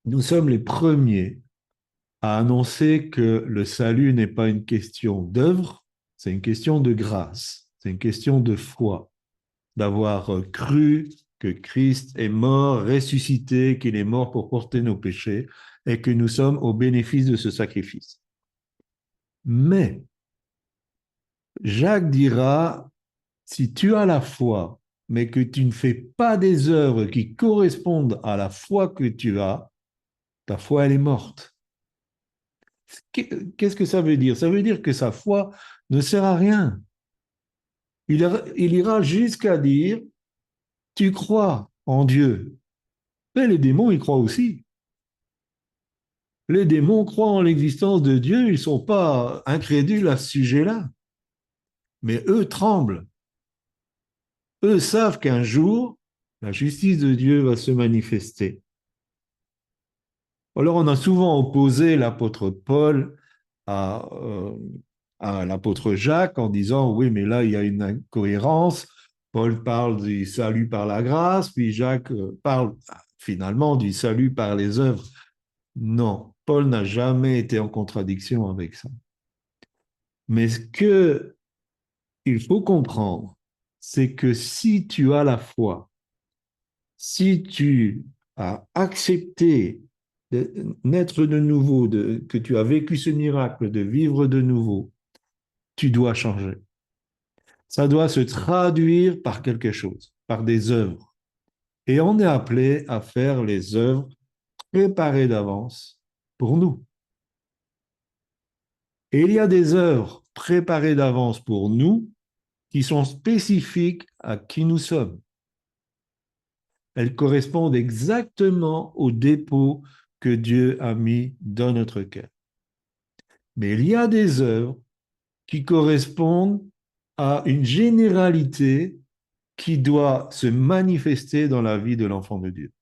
nous sommes les premiers à annoncer que le salut n'est pas une question d'œuvre, c'est une question de grâce, c'est une question de foi, d'avoir cru que Christ est mort, ressuscité, qu'il est mort pour porter nos péchés et que nous sommes au bénéfice de ce sacrifice. Mais Jacques dira, si tu as la foi, mais que tu ne fais pas des œuvres qui correspondent à la foi que tu as, ta foi, elle est morte. Qu'est-ce que ça veut dire? Ça veut dire que sa foi ne sert à rien. Il ira jusqu'à dire, tu crois en Dieu. Mais les démons, ils croient aussi. Les démons croient en l'existence de Dieu, ils ne sont pas incrédules à ce sujet-là. Mais eux tremblent. Eux savent qu'un jour, la justice de Dieu va se manifester. Alors on a souvent opposé l'apôtre Paul à, à l'apôtre Jacques en disant, oui, mais là, il y a une incohérence. Paul parle du salut par la grâce, puis Jacques parle finalement du salut par les œuvres. Non, Paul n'a jamais été en contradiction avec ça. Mais ce que il faut comprendre, c'est que si tu as la foi, si tu as accepté de naître de nouveau, que tu as vécu ce miracle de vivre de nouveau, tu dois changer. Ça doit se traduire par quelque chose, par des œuvres. Et on est appelé à faire les œuvres préparées d'avance pour nous. Et il y a des œuvres préparées d'avance pour nous qui sont spécifiques à qui nous sommes. Elles correspondent exactement au dépôt que Dieu a mis dans notre cœur. Mais il y a des œuvres qui correspondent à une généralité qui doit se manifester dans la vie de l'enfant de Dieu.